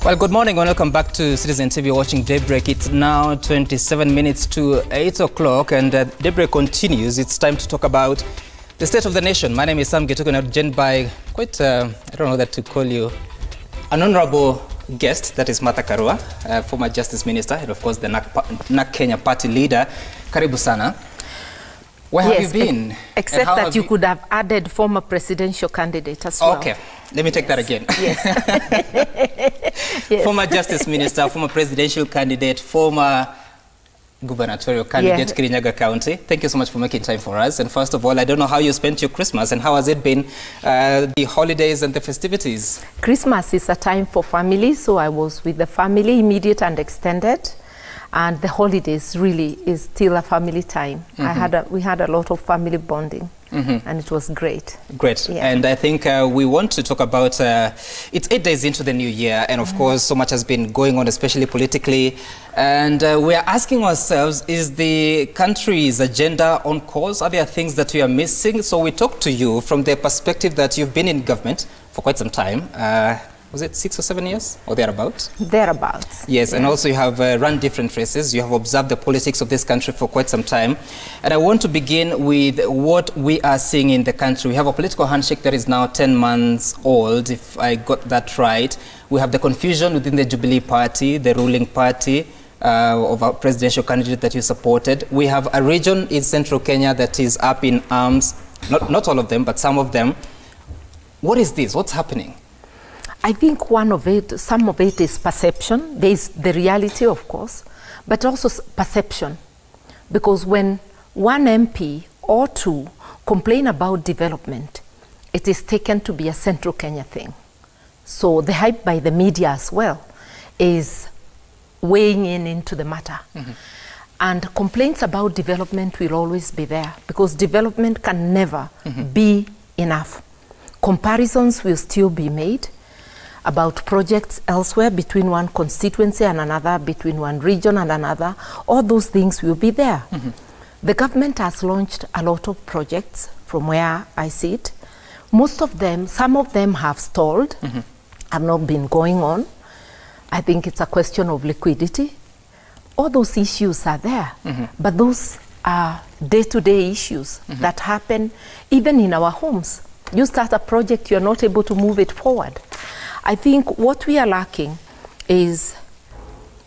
Well, good morning and welcome back to Citizen TV watching Daybreak. It's now 27 minutes to 8 o'clock and Daybreak continues. It's time to talk about the state of the nation. My name is Sam Getuko and I'm joined by quite, I don't know that to call you, an honorable guest, that is Martha Karua, former Justice Minister and of course the NAK Kenya party leader. Karibu sana. Where have you been? Except that you could have added former presidential candidate as well. Okay, let me take that again. Yes. Yes. Former Justice Minister, former presidential candidate, former gubernatorial candidate, Kirinyaga County. Thank you so much for making time for us. And first of all, I don't know how you spent your Christmas and how has it been, the holidays and the festivities? Christmas is a time for family, so I was with the family, immediate and extended. And the holidays really is still a family time. We had a lot of family bonding, and it was great. Great. Yeah. And I think we want to talk about, it's 8 days into the new year, and of course so much has been going on, especially politically. And we are asking ourselves, is the country's agenda on course? Are there things that we are missing? So we talk to you from the perspective that you've been in government for quite some time. Was it 6 or 7 years or thereabouts? Thereabouts. Yes, yeah. And also you have run different races. You have observed the politics of this country for quite some time. And I want to begin with what we are seeing in the country. We have a political handshake that is now 10 months old, if I got that right. We have the confusion within the Jubilee Party, the ruling party, of a presidential candidate that you supported. We have a region in central Kenya that is up in arms. Not all of them, but some of them. What is this? What's happening? I think some of it is perception. There is the reality, of course, but also perception. Because when one MP or two complain about development, it is taken to be a central Kenya thing. So the hype by the media as well is weighing into the matter. And complaints about development will always be there because development can never be enough. Comparisons will still be made about projects elsewhere between one constituency and another, between one region and another. All those things will be there. The government has launched a lot of projects from where I sit. Most of them, some of them have stalled, have not been going on. I think it's a question of liquidity. All those issues are there, but those are day-to-day issues that happen even in our homes. You start a project, you're not able to move it forward. I think what we are lacking is,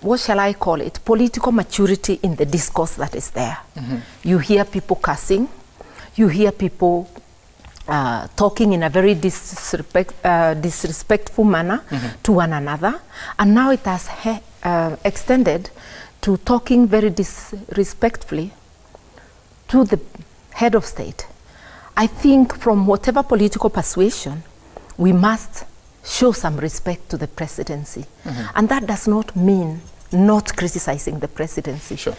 what shall I call it, political maturity in the discourse that is there. You hear people cussing, you hear people talking in a very disrespectful manner to one another, and now it has extended to talking very disrespectfully to the head of state. I think from whatever political persuasion, we must show some respect to the presidency. And that does not mean not criticizing the presidency. Sure.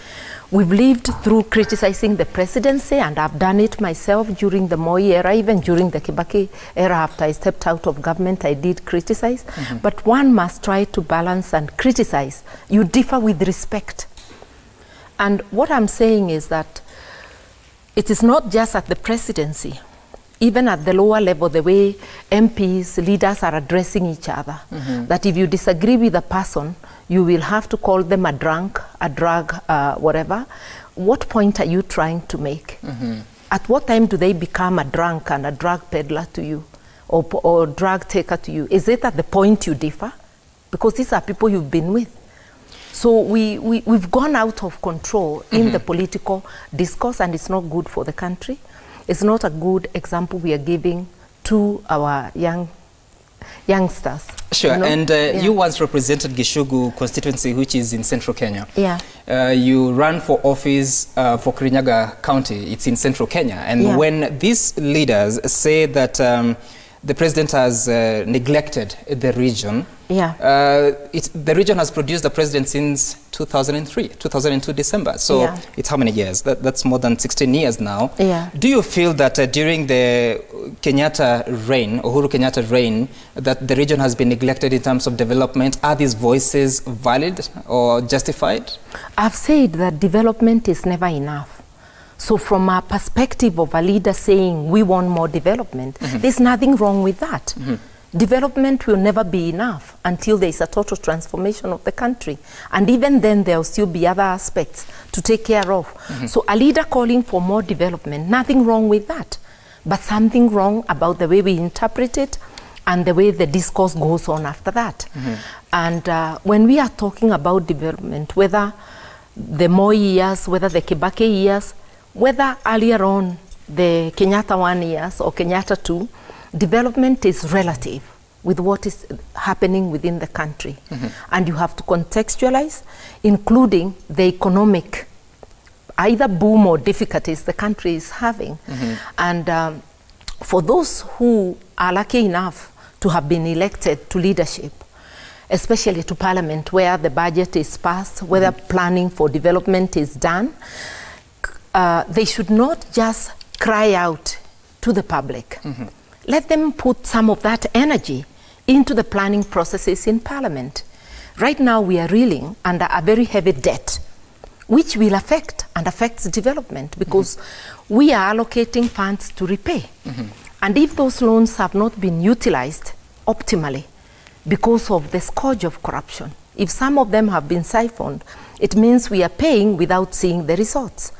We've lived through criticizing the presidency, and I've done it myself during the Moi era, even during the Kibaki era. After I stepped out of government, I did criticize. But one must try to balance and criticize. You differ with respect. And what I'm saying is that it is not just at the presidency, even at the lower level, the way MPs, leaders are addressing each other, that if you disagree with a person, you will have to call them a drunk, a drug, whatever. What point are you trying to make? At what time do they become a drunk and a drug peddler to you, or drug taker to you? Is it at the point you differ? Because these are people you've been with. So we've gone out of control in the political discourse, and it's not good for the country. It's not a good example we are giving to our youngsters. Sure, you know? And you once represented Gishugu constituency, which is in central Kenya. Yeah. You ran for office for Kirinyaga County. It's in central Kenya. And when these leaders say that the president has neglected the region, the region has produced the president since 2002 December. So it's how many years? That's more than 16 years now. Do you feel that during the Kenyatta reign, Uhuru Kenyatta reign, that the region has been neglected in terms of development? Are these voices valid or justified? I've said that development is never enough. So from a perspective of a leader saying we want more development, there's nothing wrong with that. development will never be enough until there is a total transformation of the country. And even then, there will still be other aspects to take care of. So a leader calling for more development, nothing wrong with that, but something wrong about the way we interpret it and the way the discourse goes on after that. And when we are talking about development, whether the Moi years, whether the Kibaki years, whether earlier on the Kenyatta 1 years or Kenyatta 2, development is relative with what is happening within the country. And you have to contextualize, including the economic either boom or difficulties the country is having. And for those who are lucky enough to have been elected to leadership, especially to parliament where the budget is passed, whether planning for development is done, they should not just cry out to the public. Let them put some of that energy into the planning processes in parliament. Right now we are reeling under a very heavy debt, which will affect and affects development because we are allocating funds to repay. And if those loans have not been utilized optimally because of the scourge of corruption, if some of them have been siphoned, it means we are paying without seeing the results.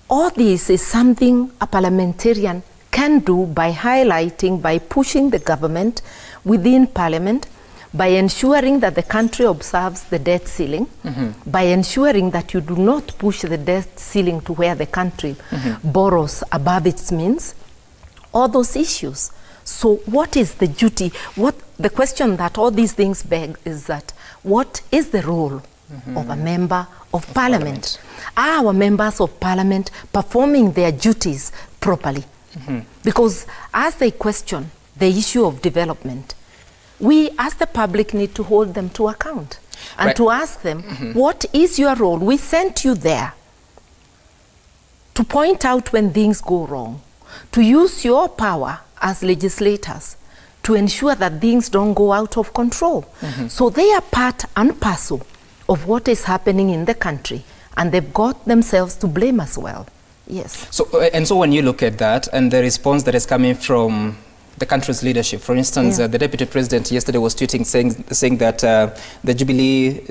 All this is something a parliamentarian can do by highlighting, by pushing the government within parliament, by ensuring that the country observes the debt ceiling, by ensuring that you do not push the debt ceiling to where the country borrows above its means, all those issues. So what is the duty? What the question that all these things beg is that what is the role of a member of parliament? Are our members of parliament performing their duties properly? Because as they question the issue of development, we as the public need to hold them to account and to ask them, what is your role? We sent you there to point out when things go wrong, to use your power as legislators to ensure that things don't go out of control. So they are part and parcel of what is happening in the country, and they've got themselves to blame as well. Yes. So, and so when you look at that and the response that is coming from the country's leadership, for instance, the Deputy President yesterday was tweeting saying that the Jubilee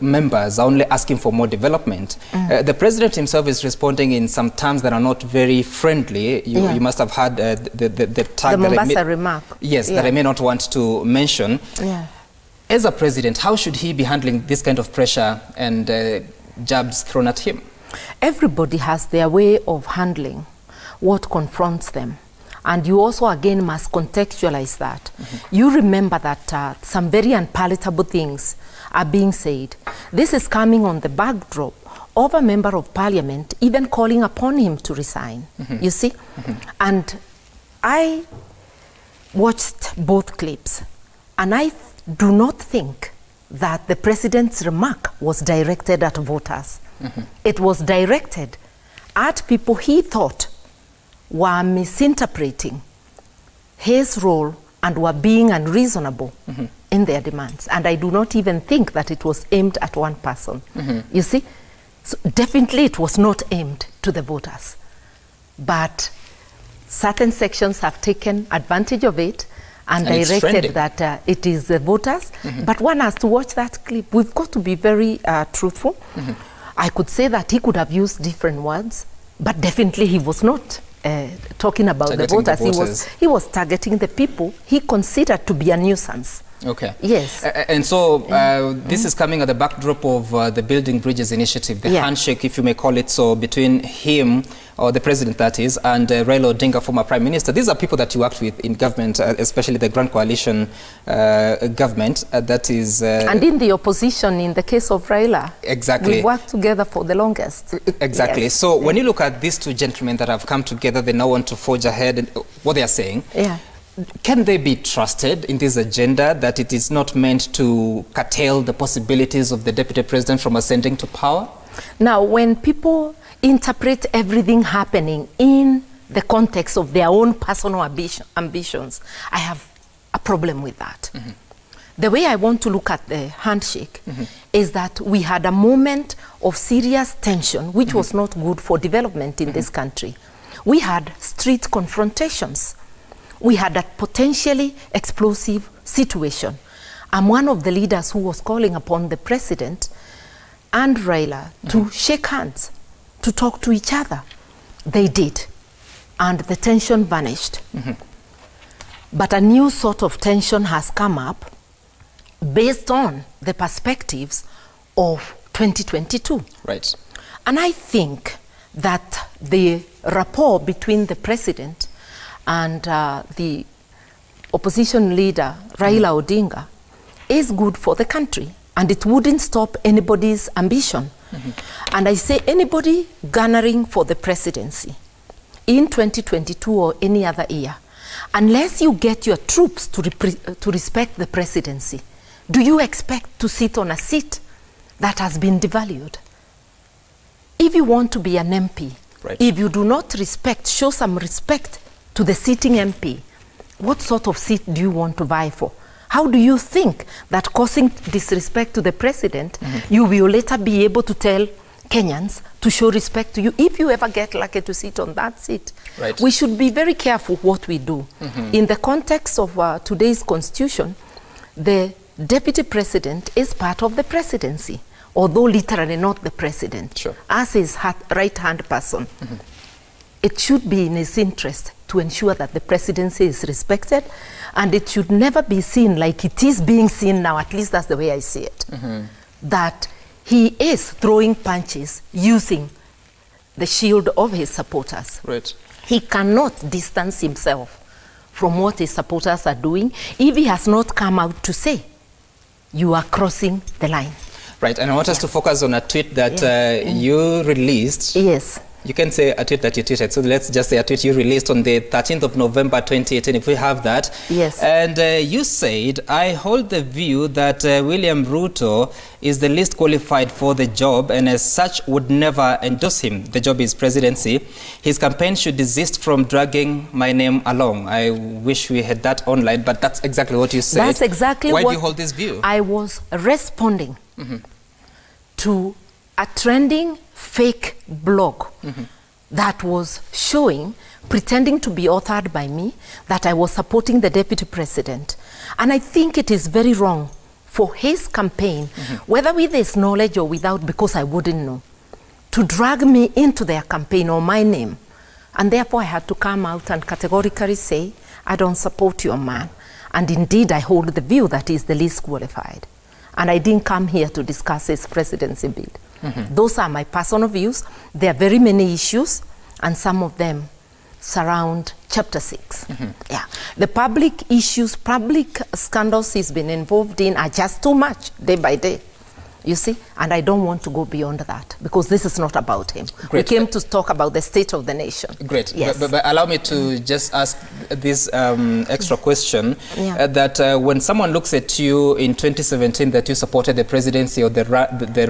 members are only asking for more development. The President himself is responding in some terms that are not very friendly. You must have heard the tag the Mombasa remark. Yes, that I may not want to mention. As a president, how should he be handling this kind of pressure and jabs thrown at him? Everybody has their way of handling what confronts them. And you also, again, must contextualize that. You remember that some very unpalatable things are being said. This is coming on the backdrop of a member of parliament even calling upon him to resign, you see? And I watched both clips, and I do not think that the president's remark was directed at voters. It was directed at people he thought were misinterpreting his role and were being unreasonable in their demands. And I do not even think that it was aimed at one person. You see? So definitely it was not aimed to the voters. But certain sections have taken advantage of it and directed that it is the voters. But one has to watch that clip. We've got to be very truthful. I could say that he could have used different words, but definitely he was not talking about the voters. He was targeting the people he considered to be a nuisance. Okay. Yes. And so this is coming at the backdrop of the Building Bridges initiative, the handshake, if you may call it so, between him, or the president that is, and Raila Odinga, former prime minister. These are people that you worked with in government, especially the Grand Coalition government. That is... and in the opposition, in the case of Raila. Exactly. We worked together for the longest. Exactly. Yes. So when you look at these two gentlemen that have come together, they now want to forge ahead, and what they are saying. Can they be trusted in this agenda that it is not meant to curtail the possibilities of the deputy president from ascending to power? Now, when people interpret everything happening in the context of their own personal ambitions, I have a problem with that. The way I want to look at the handshake is that we had a moment of serious tension, which was not good for development in this country. We had street confrontations. we had a potentially explosive situation. I'm one of the leaders who was calling upon the president and Raila to shake hands, to talk to each other. They did, and the tension vanished. But a new sort of tension has come up based on the perspectives of 2022. Right. And I think that the rapport between the president and the opposition leader, Raila Odinga, is good for the country, and it wouldn't stop anybody's ambition. And I say anybody garnering for the presidency in 2022 or any other year, unless you get your troops to respect the presidency, do you expect to sit on a seat that has been devalued? If you want to be an MP, right, if you do not show some respect to the sitting MP, what sort of seat do you want to vie for? How do you think that causing disrespect to the president, you will later be able to tell Kenyans to show respect to you if you ever get lucky to sit on that seat? Right. We should be very careful what we do. In the context of today's constitution, the deputy president is part of the presidency, although literally not the president, sure, as his right-hand person. It should be in his interest to ensure that the presidency is respected, and it should never be seen like it is being seen now, at least that's the way I see it, that he is throwing punches using the shield of his supporters. Right. He cannot distance himself from what his supporters are doing if he has not come out to say, you are crossing the line. Right, and I want us to focus on a tweet that you released. Yes. You can say a tweet that you tweeted, so let's just say a tweet you released on the 13th of November 2018, if we have that. Yes. And you said, I hold the view that William Ruto is the least qualified for the job, and as such would never endorse him. The job is presidency. His campaign should desist from dragging my name along. I wish we had that online, but that's exactly what you said. That's exactly Why what do you hold this view? I was responding to a trending fake blog that was showing, pretending to be authored by me, that I was supporting the deputy president. And I think it is very wrong for his campaign, whether with his knowledge or without, because I wouldn't know, to drag me into their campaign or my name. And therefore I had to come out and categorically say, I don't support your man. And indeed I hold the view that he is the least qualified. And I didn't come here to discuss his presidency bid. Those are my personal views. There are very many issues, and some of them surround Chapter 6. Yeah. The public issues, public scandals he's been involved in are just too much, day by day. You see? And I don't want to go beyond that, because this is not about him. Great. We came to talk about the state of the nation. Great. Yes. But allow me to just ask this extra question, that when someone looks at you in 2017 that you supported the presidency or the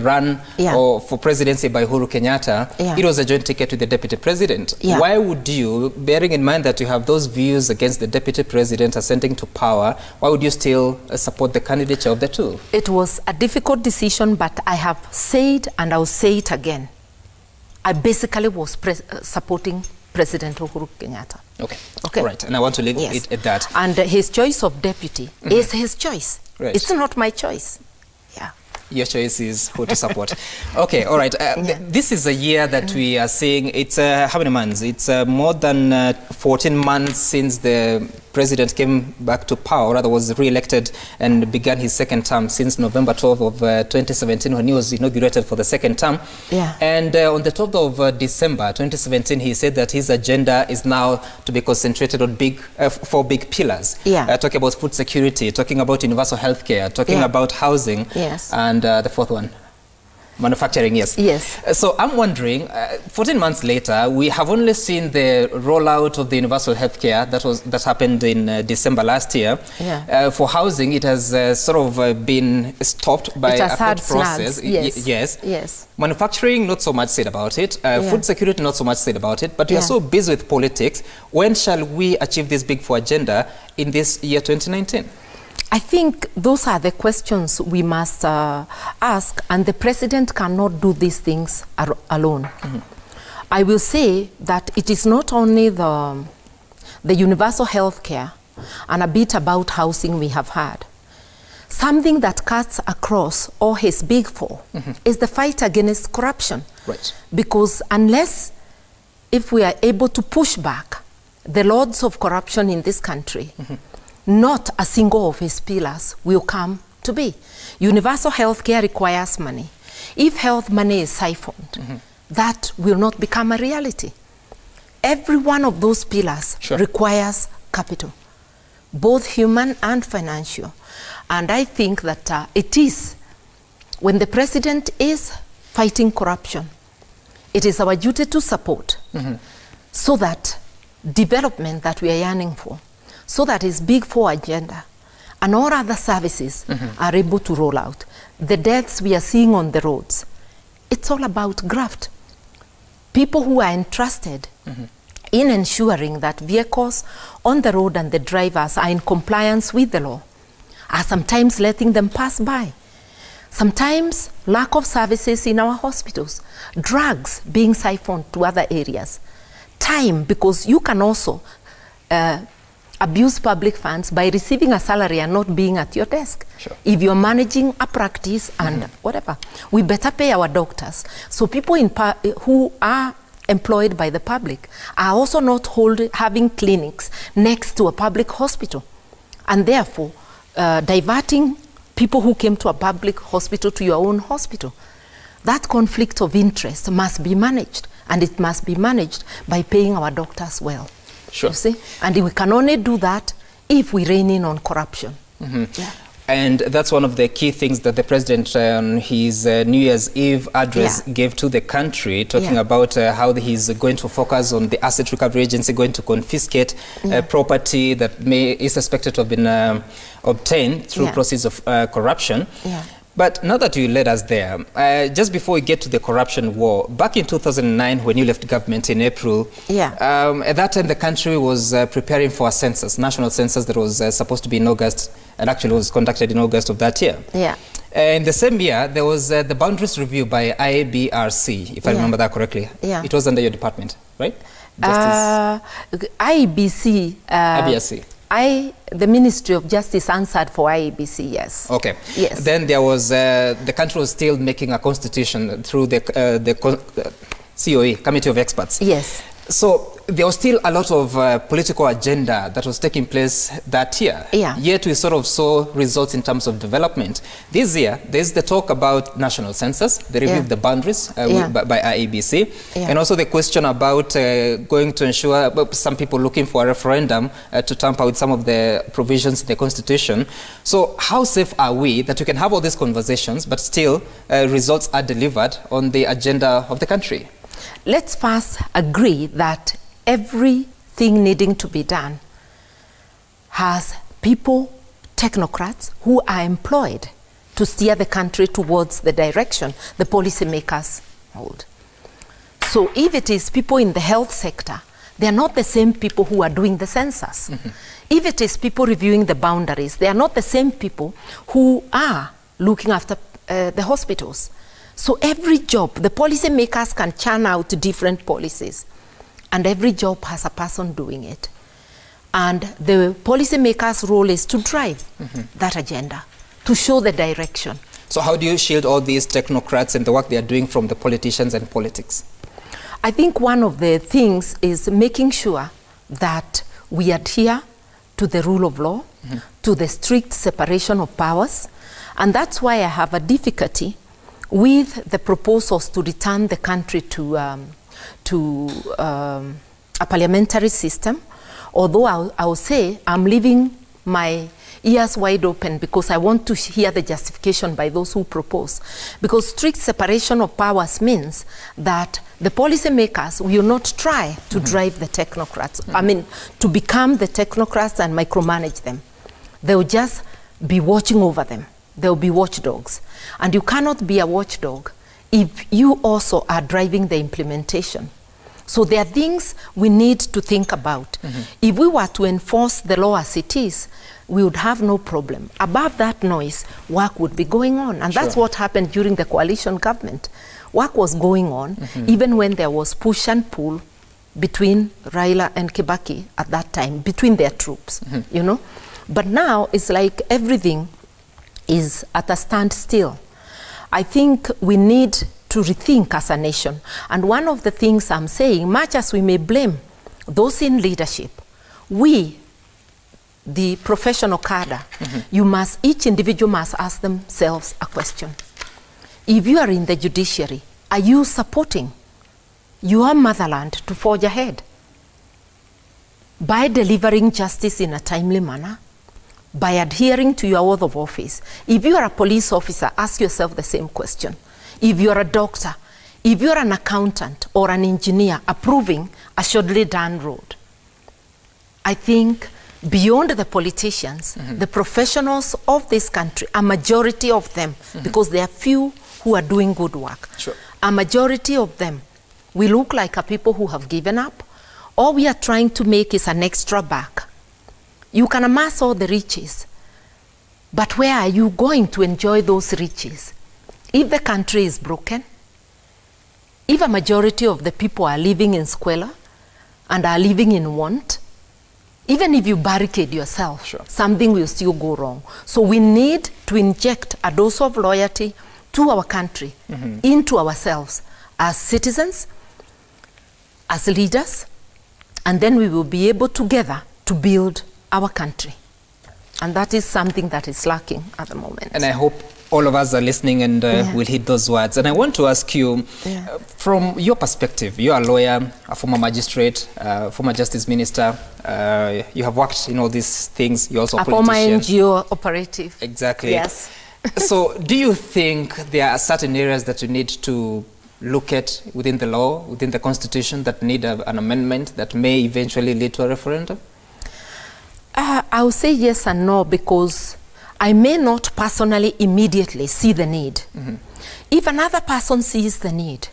run or for presidency by Uhuru Kenyatta, it was a joint ticket with the deputy president. Why would you, bearing in mind that you have those views against the deputy president ascending to power, why would you still support the candidature of the two? It was a difficult decision, but I have said, and I'll say it again, I basically was supporting President Uhuru Kenyatta. Okay. All right, and I want to leave it at that. And his choice of deputy is his choice. Right. It's not my choice. Your choice is who to support. Okay, all right. This is a year that we are seeing. It's how many months? It's more than 14 months since the president came back to power, rather was re-elected and began his second term since November 12 of 2017 when he was inaugurated for the second term. And on the 12th of December 2017, he said that his agenda is now to be concentrated on four big pillars. Talking about food security, talking about universal health care, talking about housing, and the fourth one, manufacturing. So I'm wondering, 14 months later, we have only seen the rollout of the universal health care that happened in December last year. For housing, it has sort of been stopped by a court process. Manufacturing, not so much said about it. Food security, not so much said about it. But we are so busy with politics. When shall we achieve this big four agenda in this year 2019? I think those are the questions we must ask, and the president cannot do these things alone. I will say that it is not only the the universal health care, and a bit about housing we have had. Something that cuts across all his big four is the fight against corruption. Right. Because if we are able to push back the lords of corruption in this country, not a single of his pillars will come to be. Universal health care requires money. If health money is siphoned, that will not become a reality. Every one of those pillars requires capital, both human and financial. And I think that it is, when the president is fighting corruption, it is our duty to support so that development that we are yearning for, so that his big four agenda and all other services are able to roll out. The deaths we are seeing on the roads, it's all about graft. People who are entrusted in ensuring that vehicles on the road and the drivers are in compliance with the law are sometimes letting them pass by. Sometimes lack of services in our hospitals, drugs being siphoned to other areas, time, because you can also abuse public funds by receiving a salary and not being at your desk. Sure. If you're managing a practice and whatever, we better pay our doctors. So people who are employed by the public are also not having clinics next to a public hospital, and therefore diverting people who came to a public hospital to your own hospital. That conflict of interest must be managed, and it must be managed by paying our doctors well. Sure. You see? And we can only do that if we rein in on corruption. Yeah. And that's one of the key things that the president on his New Year's Eve address gave to the country, talking about how he's going to focus on the Asset Recovery Agency going to confiscate property that is suspected to have been obtained through process of corruption. But now that you led us there, just before we get to the corruption war, back in 2009 when you left government in April, at that time the country was preparing for a census, national census that was supposed to be in August, and actually was conducted in August of that year. In the same year, there was the boundaries review by IBRC, if I remember that correctly. It was under your department, right? IBC. IBRC. The Ministry of Justice answered for IEBC, yes. Okay. Yes. Then there was, the country was still making a constitution through the COE, Committee of Experts. Yes. So there was still a lot of political agenda that was taking place that year. Yet we sort of saw results in terms of development. This year, there's the talk about national census, the review of the boundaries by IEBC, and also the question about going to ensure some people looking for a referendum to tamper with some of the provisions in the Constitution. So how safe are we that we can have all these conversations, but still results are delivered on the agenda of the country? Let's first agree that everything needing to be done has people, technocrats, who are employed to steer the country towards the direction the policymakers hold. So if it is people in the health sector, they are not the same people who are doing the census. If it is people reviewing the boundaries, they are not the same people who are looking after the hospitals. So every job, the policymakers can churn out different policies, and every job has a person doing it. And the policymakers' role is to drive that agenda, to show the direction. So how do you shield all these technocrats and the work they are doing from the politicians and politics? I think one of the things is making sure that we adhere to the rule of law, to the strict separation of powers, and that's why I have a difficulty with the proposals to return the country to a parliamentary system. Although I'll say I'm leaving my ears wide open because I want to hear the justification by those who propose. Because strict separation of powers means that the policymakers will not try to drive the technocrats. I mean, to become the technocrats and micromanage them. They'll just be watching over them. They'll be watchdogs. And you cannot be a watchdog if you also are driving the implementation. So there are things we need to think about. If we were to enforce the law as it is, we would have no problem. Above that noise, work would be going on. And that's what happened during the coalition government. Work was going on, even when there was push and pull between Raila and Kibaki at that time, between their troops, you know. But now it's like everything is at a standstill. I think we need to rethink as a nation. And one of the things I'm saying, much as we may blame those in leadership, we, the professional cadre, each individual must ask themselves a question. If you are in the judiciary, are you supporting your motherland to forge ahead by delivering justice in a timely manner, by adhering to your oath of office? If you are a police officer, ask yourself the same question. If you are a doctor, if you are an accountant or an engineer approving a shoddily done road, I think beyond the politicians, the professionals of this country, a majority of them, because there are few who are doing good work, a majority of them, we look like a people who have given up. All we are trying to make is an extra bag. You can amass all the riches, but where are you going to enjoy those riches? If the country is broken, if a majority of the people are living in squalor and are living in want, even if you barricade yourself, something will still go wrong. So we need to inject a dose of loyalty to our country, into ourselves as citizens, as leaders, and then we will be able together to build our country. And that is something that is lacking at the moment. And I hope all of us are listening and will heed those words. And I want to ask you, from your perspective, you are a lawyer, a former magistrate, former justice minister. You have worked in all these things. You're also a politician. Former NGO operative. Exactly. Yes. So do you think there are certain areas that you need to look at within the law, within the constitution, that need an amendment that may eventually lead to a referendum? I would say yes and no, because I may not personally immediately see the need. If another person sees the need,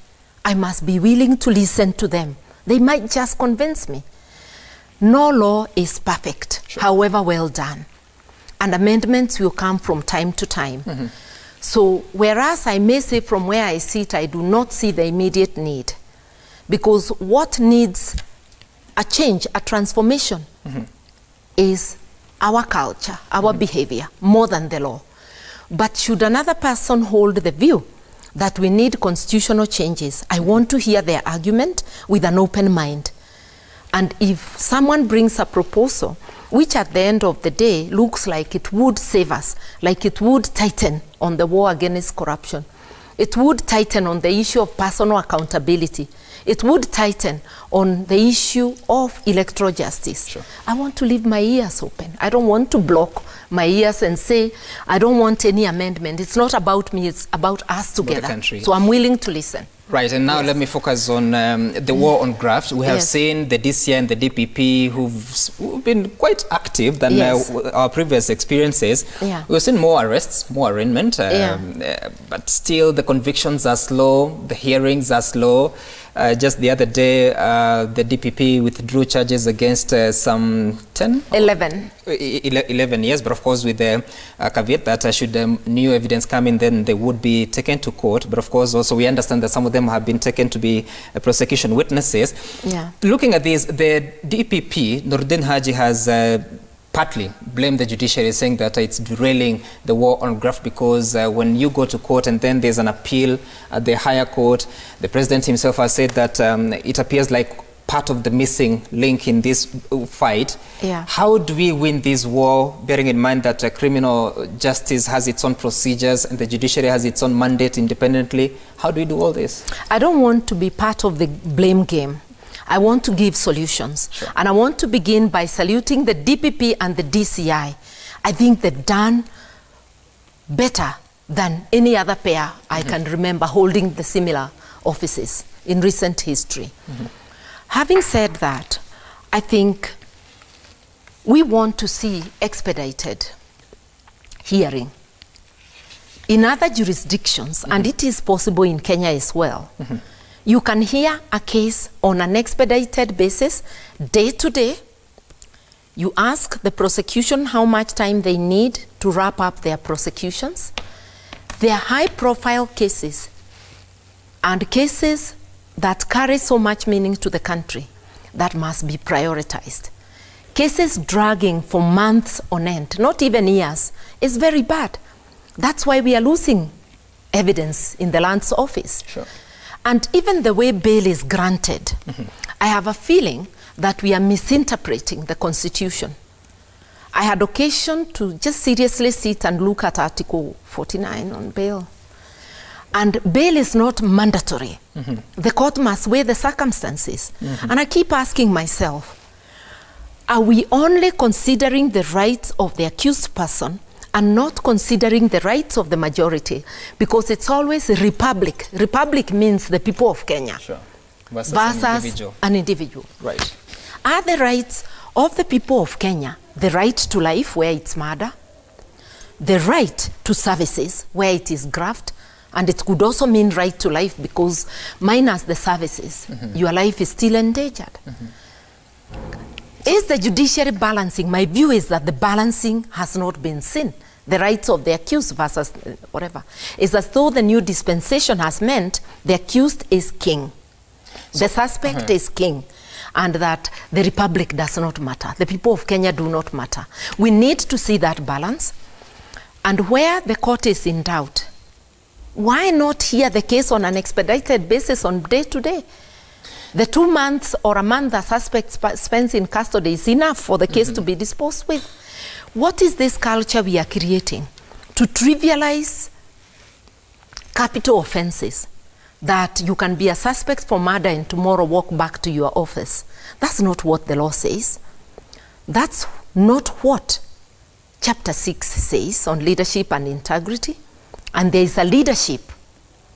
I must be willing to listen to them. They might just convince me. No law is perfect, however well done. And amendments will come from time to time. So whereas I may say from where I sit, I do not see the immediate need. Because what needs a change, a transformation, is our culture, our behavior, more than the law. But should another person hold the view that we need constitutional changes, I want to hear their argument with an open mind. And if someone brings a proposal, which at the end of the day looks like it would save us, like it would tighten on the war against corruption, it would tighten on the issue of personal accountability, it would tighten on the issue of electoral justice. I want to leave my ears open. I don't want to block my ears and say, I don't want any amendment. It's not about me, it's about us together. So I'm willing to listen. Right, and now let me focus on the war on graft. We have seen the DCI and the DPP who've been quite active than our previous experiences. We've seen more arrests, more arraignment, but still the convictions are slow, the hearings are slow. Just the other day, the DPP withdrew charges against some 11 years, but of course with the caveat that should new evidence come in, then they would be taken to court. But of course also we understand that some of them have been taken to be prosecution witnesses. Looking at this, the DPP, Nordin Haji, has partly blamed the judiciary, saying that it's derailing the war on graft because when you go to court and then there's an appeal at the higher court, the president himself has said that it appears like part of the missing link in this fight. How do we win this war, bearing in mind that criminal justice has its own procedures and the judiciary has its own mandate independently? How do we do all this? I don't want to be part of the blame game. I want to give solutions. And I want to begin by saluting the DPP and the DCI. I think they've done better than any other pair I can remember holding the similar offices in recent history. Having said that, I think we want to see expedited hearing. In other jurisdictions, and it is possible in Kenya as well, you can hear a case on an expedited basis, day to day. You ask the prosecution how much time they need to wrap up their prosecutions. They are high-profile cases and cases that carry so much meaning to the country. that must be prioritized. Cases dragging for months on end, not even years, is very bad. That's why we are losing evidence in the Land's Office. Sure. And even the way bail is granted, I have a feeling that we are misinterpreting the Constitution. I had occasion to just seriously sit and look at Article 49 on bail. And bail is not mandatory. The court must weigh the circumstances. And I keep asking myself, are we only considering the rights of the accused person and not considering the rights of the majority? Because it's always a republic. Republic means the people of Kenya. Sure. Versus an individual. Right. Are the rights of the people of Kenya the right to life where it's murder, the right to services where it is graft, and it could also mean right to life because minus the services, your life is still endangered. Is the judiciary balancing? My view is that the balancing has not been seen. The rights of the accused versus whatever. It's as though the new dispensation has meant the accused is king. So, the suspect is king. And that the republic does not matter. The people of Kenya do not matter. We need to see that balance. And where the court is in doubt, why not hear the case on an expedited basis on day to day? The 2 months or a month the suspect spends in custody is enough for the case to be disposed with. What is this culture we are creating to trivialize capital offenses? That you can be a suspect for murder and tomorrow walk back to your office. That's not what the law says. That's not what Chapter 6 says on leadership and integrity. And there is a Leadership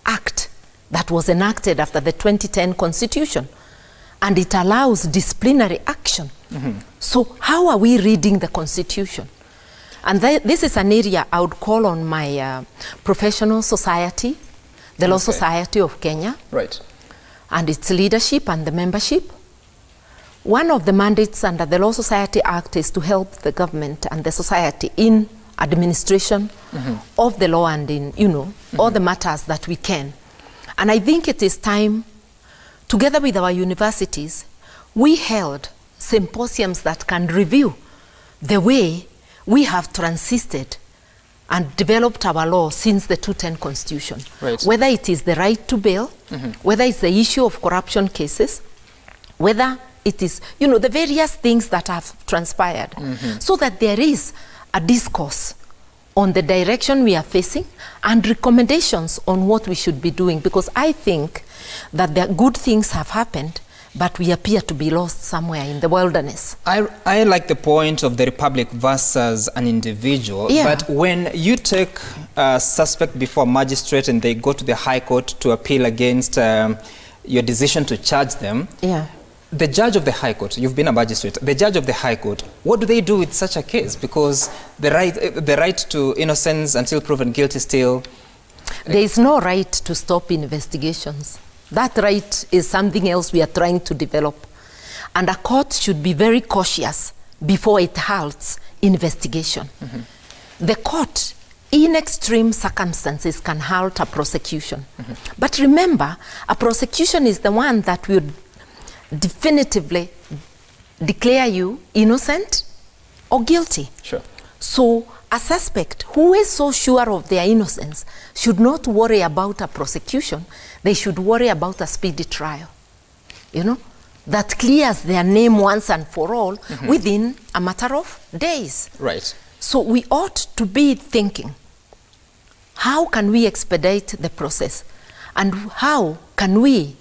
Act that was enacted after the 2010 Constitution. And it allows disciplinary action. So how are we reading the Constitution? And this is an area I would call on my professional society, the Law Society of Kenya, right, and its leadership and the membership. One of the mandates under the Law Society Act is to help the government and the society in administration of the law and in, all the matters that we can. And I think it is time, together with our universities, we held symposiums that can review the way we have transisted and developed our law since the 2010 Constitution. Right. Whether it is the right to bail, whether it's the issue of corruption cases, whether it is, the various things that have transpired, so that there is a discourse on the direction we are facing and recommendations on what we should be doing. Because I think that the good things have happened, but we appear to be lost somewhere in the wilderness. I like the point of the republic versus an individual, but when you take a suspect before a magistrate and they go to the High Court to appeal against your decision to charge them, the judge of the High Court, you've been a magistrate, the judge of the High Court, what do they do with such a case? Because the right to innocence until proven guilty still... There is no right to stop investigations. That right is something else we are trying to develop. And a court should be very cautious before it halts investigation. The court, in extreme circumstances, can halt a prosecution. But remember, a prosecution is the one that will definitively declare you innocent or guilty. Sure. So a suspect who is so sure of their innocence should not worry about a prosecution. They should worry about a speedy trial, that clears their name once and for all within a matter of days. Right. So we ought to be thinking, how can we expedite the process? And how can we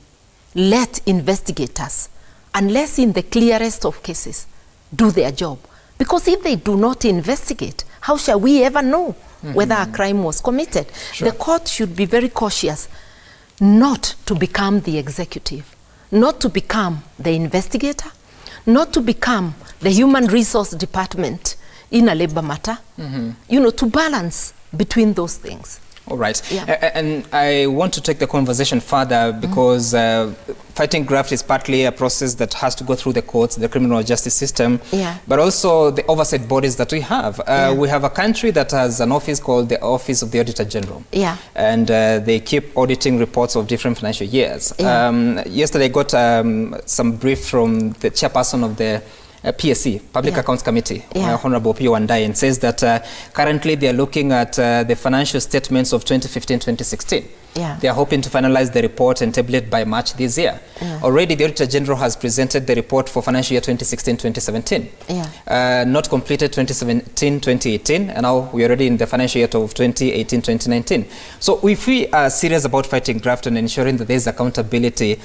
let investigators, unless in the clearest of cases, do their job? Because if they do not investigate, how shall we ever know whether a crime was committed? Sure. The court should be very cautious not to become the executive, not to become the investigator, not to become the human resource department in a labor matter, to balance between those things. All right. Yeah. And I want to take the conversation further because fighting graft is partly a process that has to go through the courts, the criminal justice system, but also the oversight bodies that we have. We have a country that has an office called the Office of the Auditor General. And they keep auditing reports of different financial years. Yesterday I got some brief from the chairperson of the PSC, Public Accounts Committee, Honorable P. Wandai, and says that currently they are looking at the financial statements of 2015-2016. They are hoping to finalize the report and table it by March this year. Already the Auditor General has presented the report for financial year 2016-2017. Not completed 2017-2018, and now we're already in the financial year of 2018-2019. So if we are serious about fighting graft and ensuring that there is accountability,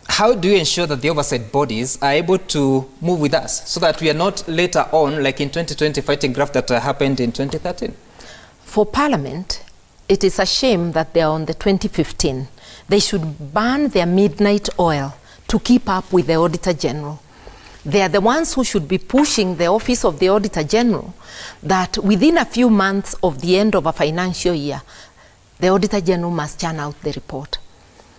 how do you ensure that the oversight bodies are able to move with us so that we are not later on, like in 2020, fighting graft that happened in 2013? For Parliament, it is a shame that they are on the 2015. They should burn their midnight oil to keep up with the Auditor General. They are the ones who should be pushing the Office of the Auditor General that within a few months of the end of a financial year, the Auditor General must churn out the report.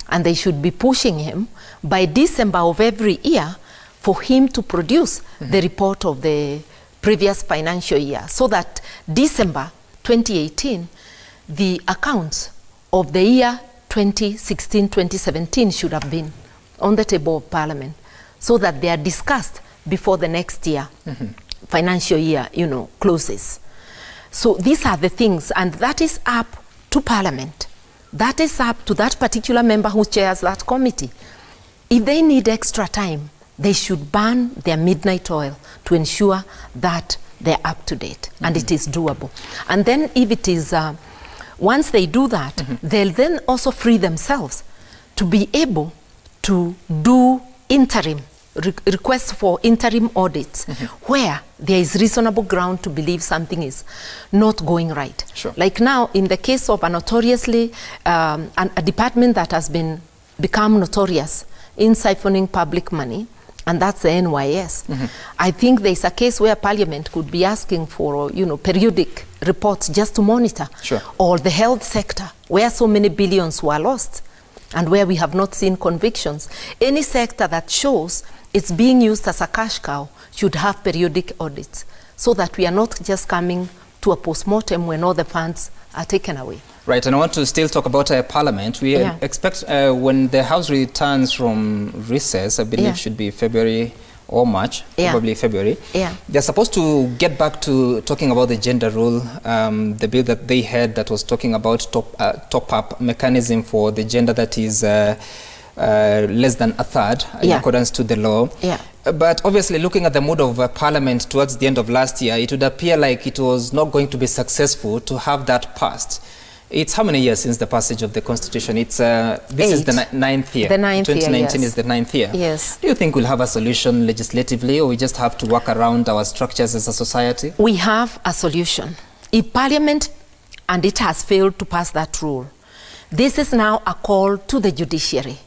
And they should be pushing him by December of every year for him to produce the report of the previous financial year, so that December 2018, the accounts of the year 2016-2017 should have been on the table of Parliament, so that they are discussed before the next year, financial year, closes. So these are the things, and that is up to Parliament. That is up to that particular member who chairs that committee. If they need extra time, they should burn their midnight oil to ensure that they're up to date and it is doable. And then if it is, once they do that, they'll then also free themselves to be able to do interim requests for interim audits where there is reasonable ground to believe something is not going right. Like now, in the case of a notoriously, a department that has become notorious in siphoning public money, and that's the NYS. I think there's a case where Parliament could be asking for, periodic reports just to monitor. Or the health sector, where so many billions were lost and where we have not seen convictions. Any sector that shows it's being used as a cash cow should have periodic audits, so that we are not just coming to a post-mortem when all the funds are taken away. Right, and I want to still talk about Parliament. We expect when the House returns from recess, I believe should be February or March, probably February. They're supposed to get back to talking about the gender rule, the bill that they had that was talking about top-up mechanism for the gender that is less than a third in accordance to the law. But obviously, looking at the mood of Parliament towards the end of last year, it would appear like it was not going to be successful to have that passed. It's how many years since the passage of the Constitution? It's this is the ninth year. The ninth 2019 is the ninth year. Do you think we'll have a solution legislatively, or we just have to work around our structures as a society? We have a solution. If Parliament, and it has failed to pass that rule, this is now a call to the judiciary.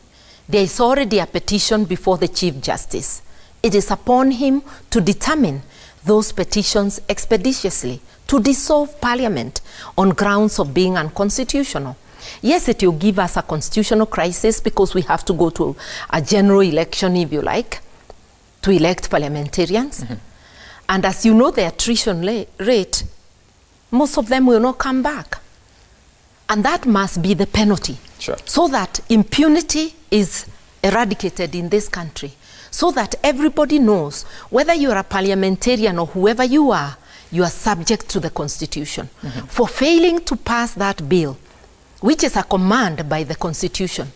There is already a petition before the Chief Justice. It is upon him to determine those petitions expeditiously, to dissolve Parliament on grounds of being unconstitutional. Yes, it will give us a constitutional crisis because we have to go to a general election, if you like, to elect parliamentarians. And as you know, the attrition rate, most of them will not come back. And that must be the penalty, so that impunity is eradicated in this country, so that everybody knows, whether you are a parliamentarian or whoever you are subject to the Constitution. For failing to pass that bill, which is a command by the Constitution,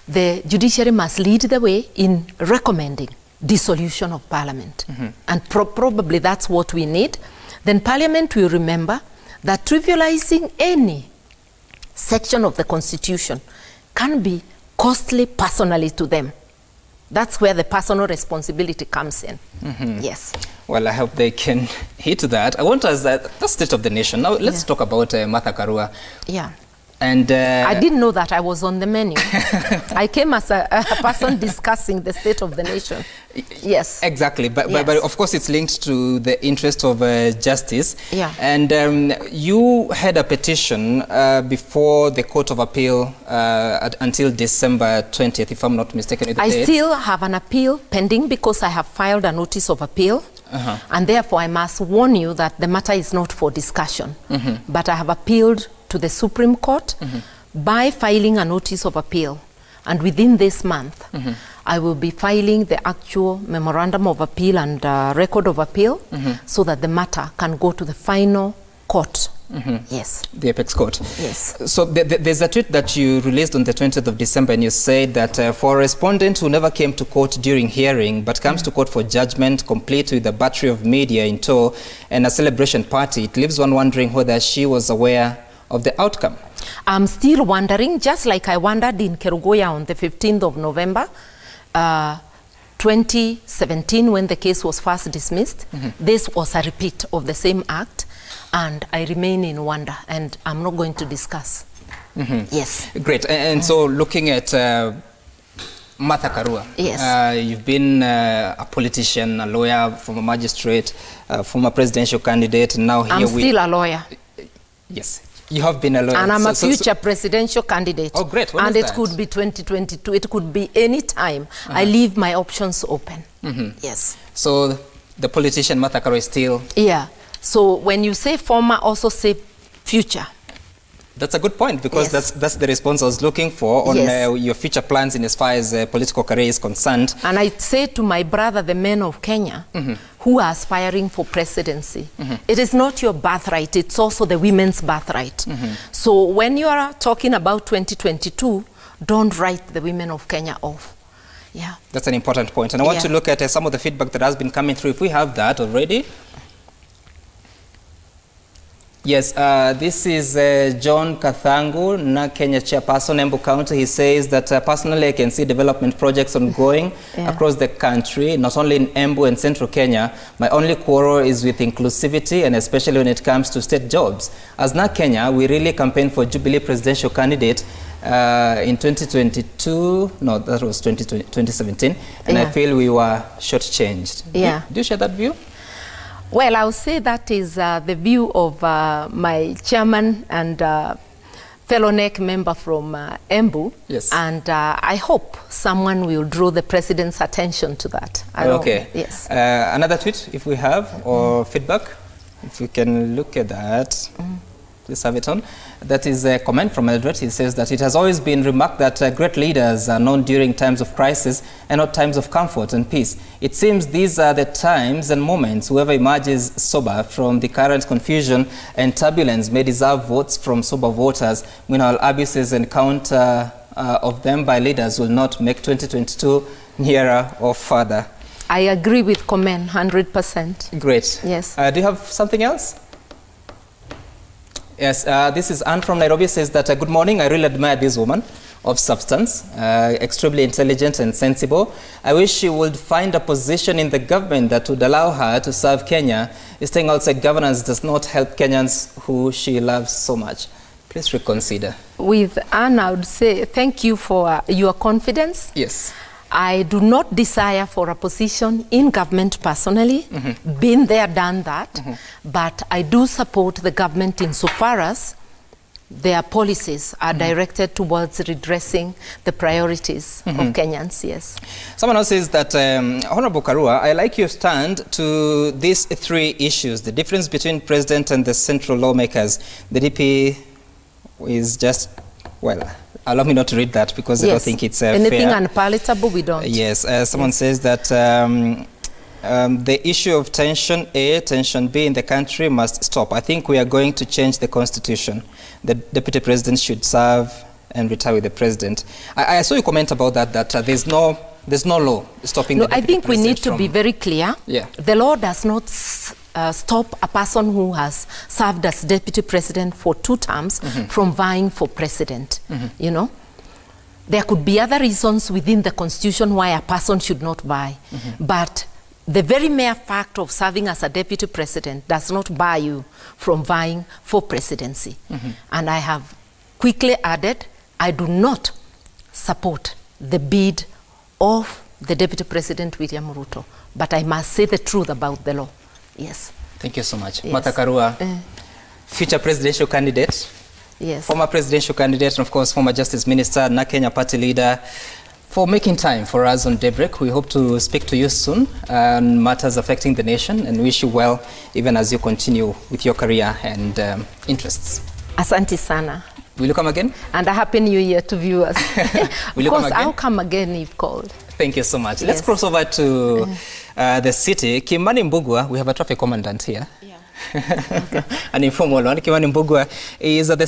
the judiciary must lead the way in recommending dissolution of Parliament. And probably that's what we need. Then Parliament will remember that trivializing any section of the Constitution can be costly personally to them. That's where the personal responsibility comes in. Yes. Well, I hope they can hit that. I want us the state of the nation. Now, let's talk about Martha Karua. And I didn't know that I was on the menu. I came as a person discussing the state of the nation. Yes. Exactly. But of course, it's linked to the interest of justice. Yeah. And you had a petition before the Court of Appeal until December 20th, if I'm not mistaken. I still have an appeal pending because I have filed a notice of appeal. And therefore, I must warn you that the matter is not for discussion. But I have appealed to the Supreme Court by filing a notice of appeal. And within this month, I will be filing the actual memorandum of appeal and record of appeal so that the matter can go to the final court. Yes. The Apex Court. Yes. So there's a tweet that you released on the 20th of December, and you said that for a respondent who never came to court during hearing but comes to court for judgment, complete with a battery of media in tow and a celebration party, it leaves one wondering whether she was aware of the outcome. I'm still wondering, just like I wondered in Karua on the 15th of November, 2017, when the case was first dismissed. This was a repeat of the same act, and I remain in wonder, and I'm not going to discuss. Yes. Great. And so looking at Martha Karua, yes. You've been a politician, a lawyer, former magistrate, former presidential candidate, and now here I'm still a lawyer. Yes. You have been a lawyer. And I'm a future presidential candidate. Oh, great. When and is it that? could be 2022. It could be any time. I leave my options open. Yes. So the politician Martha Karua is still... Yeah. So when you say former, also say future. That's a good point, because Yes. that's the response I was looking for on Yes. your future plans in as far as political career is concerned. And I say to my brother, the men of Kenya, who are aspiring for presidency, it is not your birthright, it's also the women's birthright. So when you are talking about 2022, don't write the women of Kenya off. Yeah. That's an important point. And I want to look at some of the feedback that has been coming through. If we have that already. Yes, this is John Kathangu, Na Kenya chairperson, Embu County. He says that personally I can see development projects ongoing across the country, not only in Embu and central Kenya. My only quarrel is with inclusivity, and especially when it comes to state jobs. As Na Kenya, we really campaigned for Jubilee presidential candidate in 2022, no, that was 2017, and I feel we were shortchanged. Yeah. Do you share that view? Well, I'll say that is the view of my chairman and fellow NEC member from Embu. Yes. And I hope someone will draw the president's attention to that. Okay. Yes. Another tweet, if we have, or feedback, if we can look at that. Please have it on. That is a comment from Eldred. He says that it has always been remarked that great leaders are known during times of crisis and not times of comfort and peace. It seems these are the times and moments whoever emerges sober from the current confusion and turbulence may deserve votes from sober voters, meanwhile abuses and counter of them by leaders will not make 2022 nearer or further. I agree with comment 100%. Great. Yes. Do you have something else? Yes, this is Anne from Nairobi, says that, good morning, I really admire this woman of substance, extremely intelligent and sensible. I wish she would find a position in the government that would allow her to serve Kenya. Staying outside governance does not help Kenyans who she loves so much. Please reconsider. With Anne, I would say thank you for your confidence. Yes. I do not desire for a position in government personally, been there, done that, but I do support the government insofar as their policies are directed towards redressing the priorities of Kenyans, yes. Someone else says that, Honorable Karua, I like your stand to these three issues, the difference between president and the central lawmakers. The DP is just, well, allow me not to read that because I don't think it's anything fair. Unpalatable, we don't. Yes, someone says that the issue of tension A, tension B in the country must stop. I think we are going to change the constitution. The deputy president should serve and retire with the president. I saw you comment about that, that there's no law stopping the deputy I think we need to from... be very clear. Yeah. The law does not stop a person who has served as deputy president for 2 terms from vying for president. You know, there could be other reasons within the constitution why a person should not vie, but the very mere fact of serving as a deputy president does not bar you from vying for presidency. And I have quickly added, I do not support the bid of the Deputy President William Ruto, but I must say the truth about the law. Yes. Thank you so much. Yes. Martha Karua, future presidential candidate, yes, former presidential candidate, and of course former Justice Minister, Na Kenya Party leader, for making time for us on Daybreak. We hope to speak to you soon on matters affecting the nation, and wish you well even as you continue with your career and interests. Asante sana. Will you come again? And a happy new year to viewers. Will you come again? I'll come again if called. Thank you so much. Yes. Let's cross over to the city. Kimani Mbugua, we have a traffic commandant here. Yeah. Okay. An informal one. Kimani Mbugua is at the